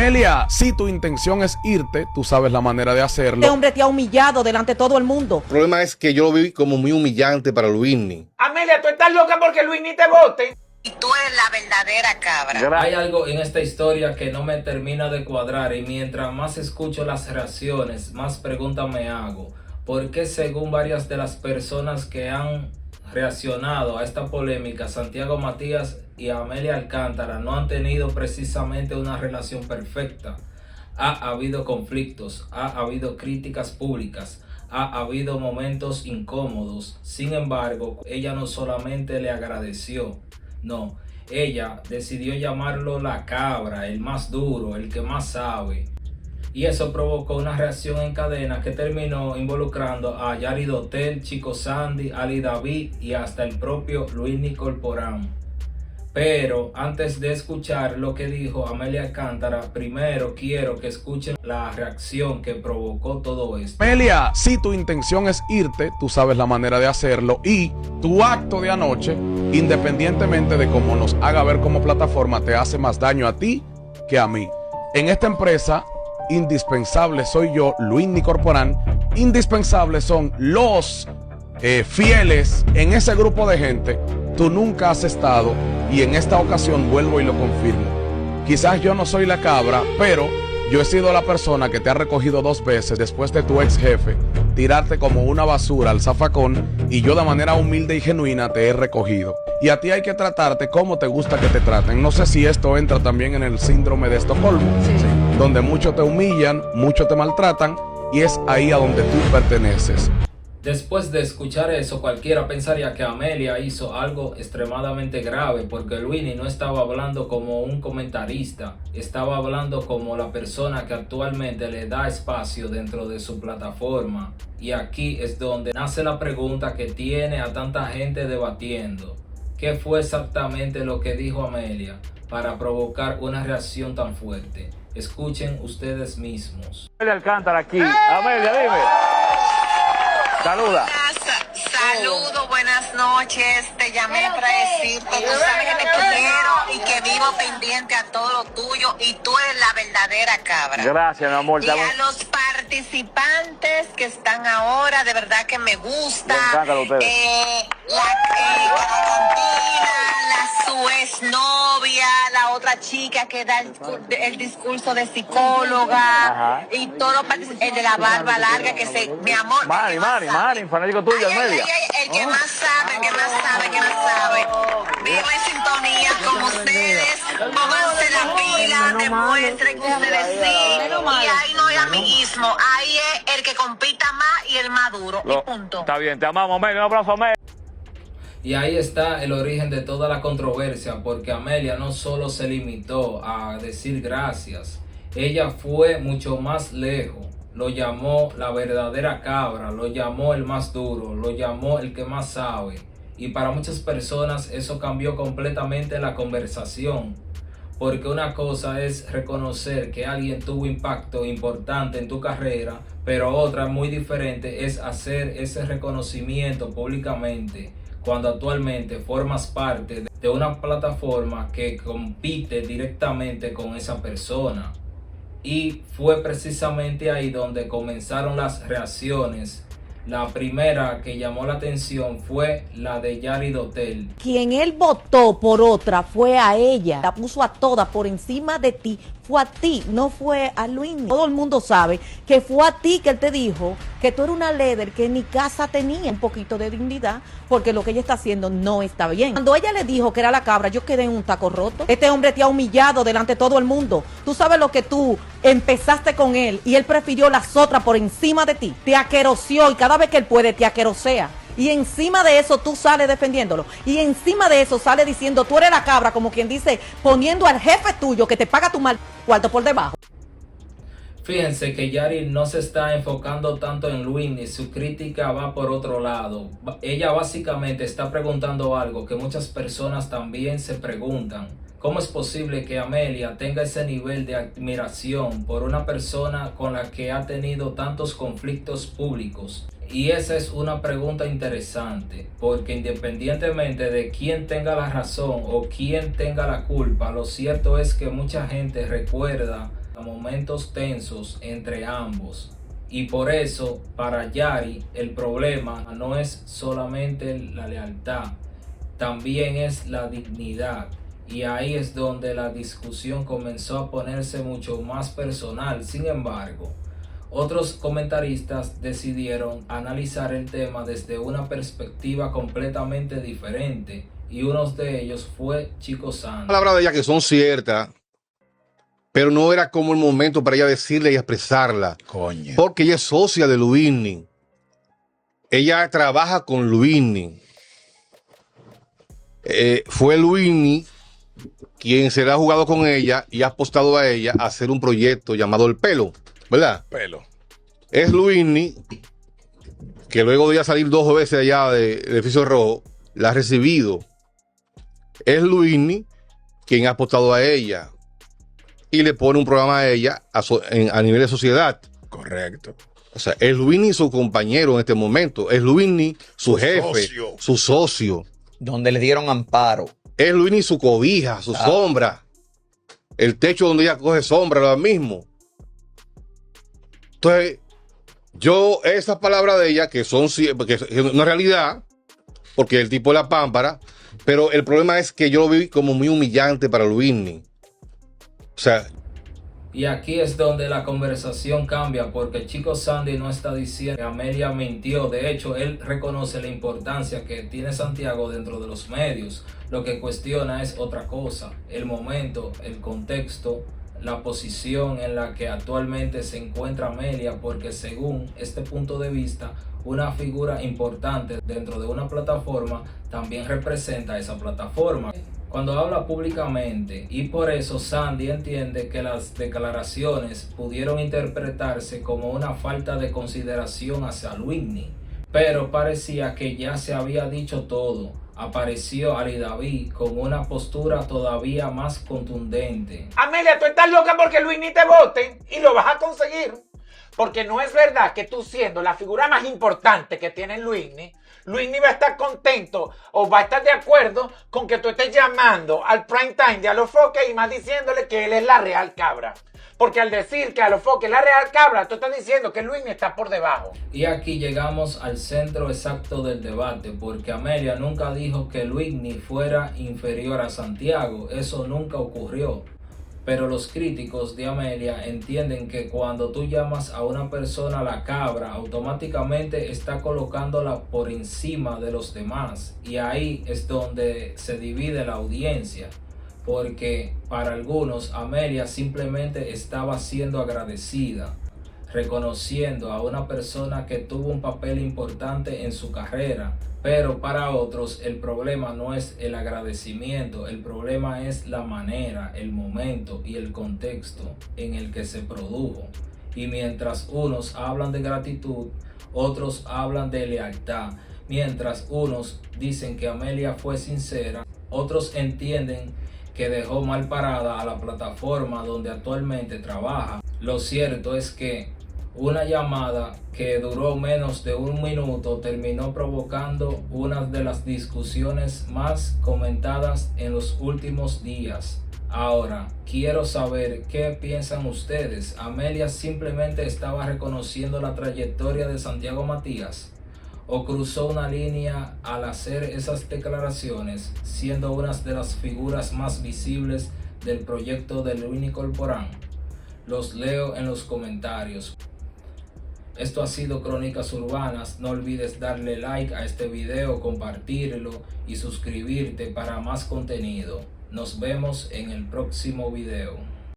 Amelia, si tu intención es irte, tú sabes la manera de hacerlo. Este hombre te ha humillado delante de todo el mundo. El problema es que yo lo vi como muy humillante para Luismi. Amelia, tú estás loca porque Luismi te vote. Y tú eres la verdadera cabra. Hay algo en esta historia que no me termina de cuadrar, y mientras más escucho las reacciones, más preguntas me hago. ¿Por qué, según varias de las personas que han reaccionado a esta polémica, Santiago Matías y Amelia Alcántara no han tenido precisamente una relación perfecta? Ha habido conflictos, ha habido críticas públicas, ha habido momentos incómodos. Sin embargo, ella no solamente le agradeció, no, ella decidió llamarlo la cabra, el más duro, el que más sabe. Y eso provocó una reacción en cadena que terminó involucrando a Yari Dotel, Chico Sandy, Ali David y hasta el propio Luismi Corporán. Pero antes de escuchar lo que dijo Amelia Alcántara, primero quiero que escuchen la reacción que provocó todo esto. Amelia, si tu intención es irte, tú sabes la manera de hacerlo. Y tu acto de anoche, independientemente de cómo nos haga ver como plataforma, te hace más daño a ti que a mí. En esta empresa, indispensable soy yo, Luismi Corporán. Indispensables son los fieles en ese grupo de gente. Tú nunca has estado, y en esta ocasión vuelvo y lo confirmo. Quizás yo no soy la cabra, pero yo he sido la persona que te ha recogido 2 veces después de tu ex jefe tirarte como una basura al zafacón, y yo de manera humilde y genuina te he recogido. Y a ti hay que tratarte como te gusta que te traten. No sé si esto entra también en el síndrome de Estocolmo, donde muchos te humillan, muchos te maltratan, y es ahí a donde tú perteneces. Después de escuchar eso, cualquiera pensaría que Amelia hizo algo extremadamente grave, porque Luismi no estaba hablando como un comentarista, estaba hablando como la persona que actualmente le da espacio dentro de su plataforma. Y aquí es donde nace la pregunta que tiene a tanta gente debatiendo. ¿Qué fue exactamente lo que dijo Amelia para provocar una reacción tan fuerte? Escuchen ustedes mismos. Amelia Alcántara aquí. Amelia, dime. Saluda. Saludos, buenas noches. Te llamé para decirte, tú sabes que te quiero y que vivo pendiente a todo lo tuyo, y tú eres la verdadera cabra. Gracias, mi amor. Y a los participantes que están ahora, de verdad que me gusta. Me encantan ustedes. La cantina, su exnovia, la otra chica que da el discurso de psicóloga. Ajá. Y todo, el de la barba larga que se, mi amor. Mari, fanático tuyo, Amelia. El que más sabe, el que más sabe. Vivo en sintonía con ustedes. Pónganse la pila, demuestren que ustedes sí. Y ahí no hay amiguismo, ahí es el que compita más y el más duro. Y punto. Está bien, te amamos, Amelia. Un abrazo, Amelia. Y ahí está el origen de toda la controversia, porque Amelia no solo se limitó a decir gracias, ella fue mucho más lejos. Lo llamó la verdadera cabra, lo llamó el más duro, lo llamó el que más sabe. Y para muchas personas eso cambió completamente la conversación. Porque una cosa es reconocer que alguien tuvo impacto importante en tu carrera, pero otra muy diferente es hacer ese reconocimiento públicamente, cuando actualmente formas parte de una plataforma que compite directamente con esa persona. Y fue precisamente ahí donde comenzaron las reacciones. La primera que llamó la atención fue la de Yari Dotel. Quien él votó por otra fue a ella. La puso a todas por encima de ti. Fue a ti, no fue a Luismi. Todo el mundo sabe que fue a ti que él te dijo que tú eres una líder que ni casa tenía. Un poquito de dignidad, porque lo que ella está haciendo no está bien. Cuando ella le dijo que era la cabra, yo quedé en un taco roto. Este hombre te ha humillado delante de todo el mundo. Tú sabes lo que tú empezaste con él y él prefirió las otras por encima de ti. Te aqueroseó, y cada vez que él puede te aquerosea. Y encima de eso tú sales defendiéndolo. Y encima de eso sale diciendo tú eres la cabra, como quien dice, poniendo al jefe tuyo que te paga tu mal cuarto por debajo. Fíjense que Yari no se está enfocando tanto en Luismi, su crítica va por otro lado. Ella básicamente está preguntando algo que muchas personas también se preguntan. ¿Cómo es posible que Amelia tenga ese nivel de admiración por una persona con la que ha tenido tantos conflictos públicos? Y esa es una pregunta interesante, porque independientemente de quién tenga la razón o quién tenga la culpa, lo cierto es que mucha gente recuerda momentos tensos entre ambos. Y por eso, para Yari, el problema no es solamente la lealtad, también es la dignidad. Y ahí es donde la discusión comenzó a ponerse mucho más personal. Sin embargo, otros comentaristas decidieron analizar el tema desde una perspectiva completamente diferente. Y uno de ellos fue Chico Sandy. Las palabras de ella que son ciertas, pero no era como el momento para ella decirle y expresarla. Coño. Porque ella es socia de Luismi. Ella trabaja con Luismi. Fue Luismi quien se la ha jugado con ella y ha apostado a ella a hacer un proyecto llamado El Pelo, ¿verdad? Pelo. Es Luismi que luego de ella salir 2 veces allá de Edificio Rojo, la ha recibido. Es Luismi quien ha apostado a ella y le pone un programa a ella a nivel de sociedad. Correcto. O sea, es Luismi su compañero en este momento. Es Luismi su jefe, socio. su socio. Donde le dieron amparo. Es Luismi su cobija, su sombra. El techo donde ella coge sombra, lo mismo. Entonces, esas palabras de ella, que son que es una realidad, porque el tipo es la pámpara, pero el problema es que yo lo vi como muy humillante para Luismi. O sea, Y aquí es donde la conversación cambia, porque Chico Sandy no está diciendo que Amelia mintió. De hecho, él reconoce la importancia que tiene Santiago dentro de los medios. Lo que cuestiona es otra cosa: el momento, el contexto, la posición en la que actualmente se encuentra Amelia, porque según este punto de vista, una figura importante dentro de una plataforma también representa esa plataforma cuando habla públicamente, y por eso Sandy entiende que las declaraciones pudieron interpretarse como una falta de consideración hacia Luismi, pero parecía que ya se había dicho todo. Apareció Ali David con una postura todavía más contundente. Amelia, tú estás loca porque Luisni te vote y lo vas a conseguir. Porque no es verdad que tú, siendo la figura más importante que tiene Luisni va a estar contento o va a estar de acuerdo con que tú estés llamando al prime time de Alofoque y más diciéndole que él es la real cabra. Porque al decir que Alofoque es la real cabra, tú estás diciendo que Luisni está por debajo. Y aquí llegamos al centro exacto del debate, porque Amelia nunca dijo que Luisni fuera inferior a Santiago. Eso nunca ocurrió. Pero los críticos de Amelia entienden que cuando tú llamas a una persona la cabra, automáticamente está colocándola por encima de los demás. Y ahí es donde se divide la audiencia. Porque para algunos Amelia simplemente estaba siendo agradecida, reconociendo a una persona que tuvo un papel importante en su carrera. Pero para otros el problema no es el agradecimiento, el problema es la manera, el momento y el contexto en el que se produjo. Y mientras unos hablan de gratitud, otros hablan de lealtad. Mientras unos dicen que Amelia fue sincera, otros entienden que dejó mal parada a la plataforma donde actualmente trabaja. Lo cierto es que una llamada que duró menos de 1 minuto terminó provocando una de las discusiones más comentadas en los últimos días. Ahora, quiero saber qué piensan ustedes. ¿Amelia simplemente estaba reconociendo la trayectoria de Santiago Matías? ¿O cruzó una línea al hacer esas declaraciones, siendo una de las figuras más visibles del proyecto de Luismi Corporán? Los leo en los comentarios. Esto ha sido Crónicas Urbanas. No olvides darle like a este video, compartirlo y suscribirte para más contenido. Nos vemos en el próximo video.